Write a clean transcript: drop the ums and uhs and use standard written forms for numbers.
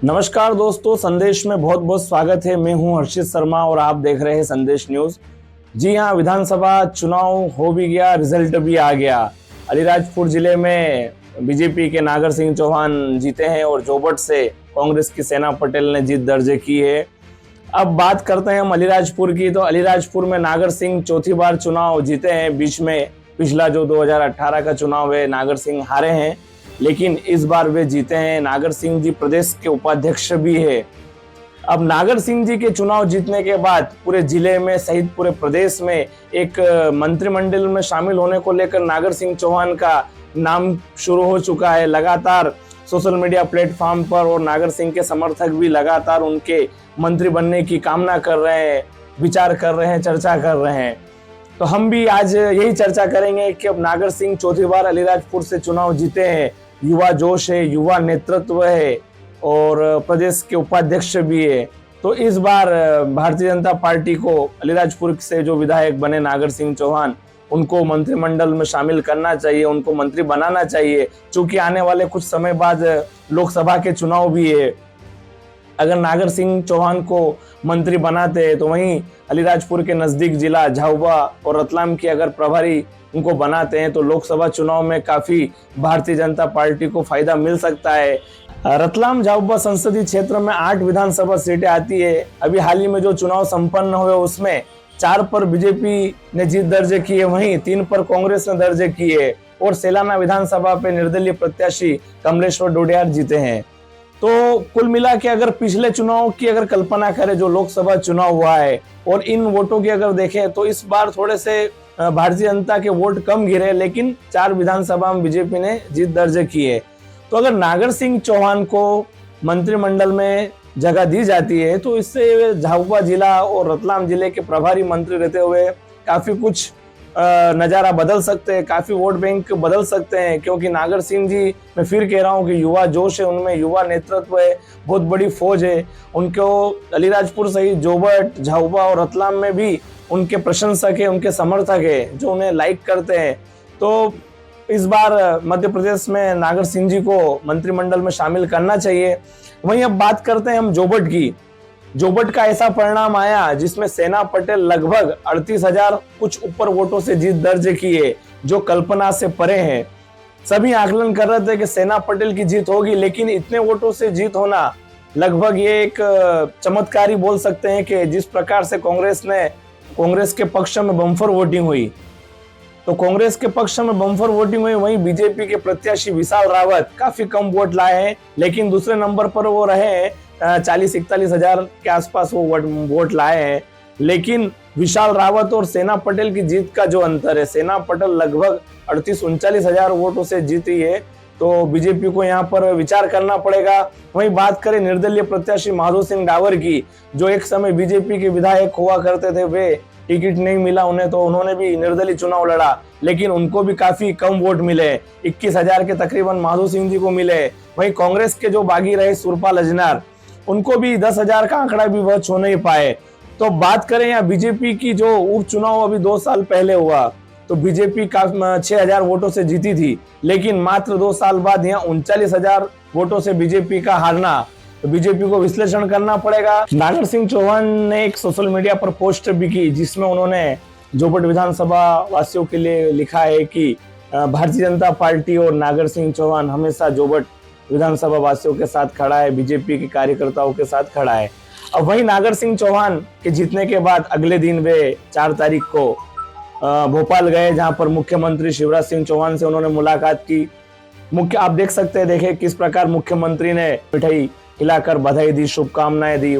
नमस्कार दोस्तों, संदेश में बहुत बहुत स्वागत है। मैं हूं हर्षित शर्मा और आप देख रहे हैं संदेश न्यूज। जी हां, विधानसभा चुनाव हो भी गया, रिजल्ट भी आ गया। अलीराजपुर जिले में बीजेपी के नागर सिंह चौहान जीते हैं और जोबट से कांग्रेस की सेना पटेल ने जीत दर्ज की है। अब बात करते हैं हम अलीराजपुर की। तो अलीराजपुर में नागर सिंह चौथी बार चुनाव जीते हैं। बीच में पिछला जो 2018 का चुनाव है, नागर सिंह हारे हैं, लेकिन इस बार वे जीते हैं। नागर सिंह जी प्रदेश के उपाध्यक्ष भी है। अब नागर सिंह जी के चुनाव जीतने के बाद पूरे जिले में सहित पूरे प्रदेश में एक मंत्रिमंडल में शामिल होने को लेकर नागर सिंह चौहान का नाम शुरू हो चुका है। लगातार सोशल मीडिया प्लेटफॉर्म पर और नागर सिंह के समर्थक भी लगातार उनके मंत्री बनने की कामना कर रहे हैं, विचार कर रहे हैं, चर्चा कर रहे हैं। तो हम भी आज यही चर्चा करेंगे कि अब नागर सिंह चौथी बार अलीराजपुर से चुनाव जीते हैं। युवा जोश है, युवा नेतृत्व है और प्रदेश के उपाध्यक्ष भी है। तो इस बार भारतीय जनता पार्टी को अलीराजपुर से जो विधायक बने नागर सिंह चौहान, उनको मंत्रिमंडल में शामिल करना चाहिए, उनको मंत्री बनाना चाहिए। क्योंकि आने वाले कुछ समय बाद लोकसभा के चुनाव भी है। अगर नागर सिंह चौहान को मंत्री बनाते हैं तो वहीं अलीराजपुर के नजदीक जिला झाबुआ और रतलाम की अगर प्रभारी उनको बनाते हैं तो लोकसभा चुनाव में काफी भारतीय जनता पार्टी को फायदा मिल सकता है। रतलाम झाबुआ संसदीय क्षेत्र में 8 विधानसभा सीटें आती है। अभी हाल ही में जो चुनाव संपन्न हुए उसमें 4 पर बीजेपी ने जीत दर्ज की है, वहीं 3 पर कांग्रेस ने दर्ज की है और सेलाना विधानसभा पे निर्दलीय प्रत्याशी कमलेश्वर डोडियार जीते हैं। तो कुल मिला के अगर पिछले चुनाव की अगर कल्पना करें, जो लोकसभा चुनाव हुआ है और इन वोटों की अगर देखें तो इस बार थोड़े से भारतीय जनता के वोट कम गिरे, लेकिन 4 विधानसभा में बीजेपी ने जीत दर्ज की है। तो अगर नागर सिंह चौहान को मंत्रिमंडल में जगह दी जाती है तो इससे झाबुआ जिला और रतलाम जिले के प्रभारी मंत्री रहते हुए काफी कुछ नजारा बदल सकते हैं, काफी वोट बैंक बदल सकते हैं। क्योंकि नागर सिंह जी, मैं फिर कह रहा हूं कि युवा जोश है, उनमें युवा नेतृत्व है, बहुत बड़ी फौज है। उनको अलीराजपुर सहित जोबट, झाबुआ और रतलाम में भी उनके प्रशंसक है, उनके समर्थक है, जो उन्हें लाइक करते हैं। तो इस बार मध्य प्रदेश में नागर सिंह जी को मंत्रिमंडल में शामिल करना चाहिए। वहीं अब बात करते हैं हम जोबट की। जोबट का ऐसा परिणाम आया जिसमें सेना पटेल लगभग 38,000 कुछ ऊपर वोटों से जीत दर्ज की है, जो कल्पना से परे है। सभी आकलन कर रहे थे कि सेना पटेल की जीत होगी, लेकिन इतने वोटों से जीत होना लगभग ये एक चमत्कार ही बोल सकते हैं कि जिस प्रकार से कांग्रेस के पक्ष में बम्पर वोटिंग हुई, तो कांग्रेस के पक्ष में बम्पर वोटिंग हुई। वहीं बीजेपी के प्रत्याशी विशाल रावत काफी कम वोट लाए हैं, लेकिन दूसरे नंबर पर वो रहे 40-41 हजार के आसपास वो वोट लाए हैं। लेकिन विशाल रावत और सेना पटेल की जीत का जो अंतर है, सेना पटेल लगभग 38-39 हजार वोटों से जीती है। तो बीजेपी को यहाँ पर विचार करना पड़ेगा। वहीं बात करें निर्दलीय प्रत्याशी माधो सिंह डावर की, जो एक समय बीजेपी के विधायक हुआ करते थे, वे टिकट नहीं मिला उन्हें तो उन्होंने भी निर्दलीय चुनाव लड़ा, लेकिन उनको भी काफी कम वोट मिले, 21,000 के तकरीबन माधो सिंह जी को मिले। वहीं कांग्रेस के जो बागी रहे सुरपाल अजनार, उनको भी 10,000 का आंकड़ा भी वह छू नहीं पाए। तो बात करें यहाँ बीजेपी की, जो उपचुनाव अभी 2 साल पहले हुआ तो बीजेपी का 6,000 वोटों से जीती थी, लेकिन मात्र 2 साल बाद यहाँ 39,000 वोटों से बीजेपी का हारना। तो बीजेपी को विश्लेषण करना पड़ेगा। नागर सिंह चौहान ने एक सोशल मीडिया पर पोस्ट भी की, जिसमें उन्होंने जोबट विधानसभा वासियों के लिए लिखा है कि भारतीय जनता पार्टी और नागर सिंह चौहान हमेशा जोबट विधानसभा वासियों के साथ खड़ा है, बीजेपी के कार्यकर्ताओं के साथ खड़ा है। अब वही नागर सिंह चौहान के जीतने के बाद अगले दिन वे 4 तारीख को भोपाल गए, जहां पर मुख्यमंत्री शिवराज सिंह चौहान से उन्होंने मुलाकात की। आप देख सकते हैं, देखे किस प्रकार मुख्यमंत्री ने मिठाई खिलाकर बधाई दी, शुभकामनाएं दी।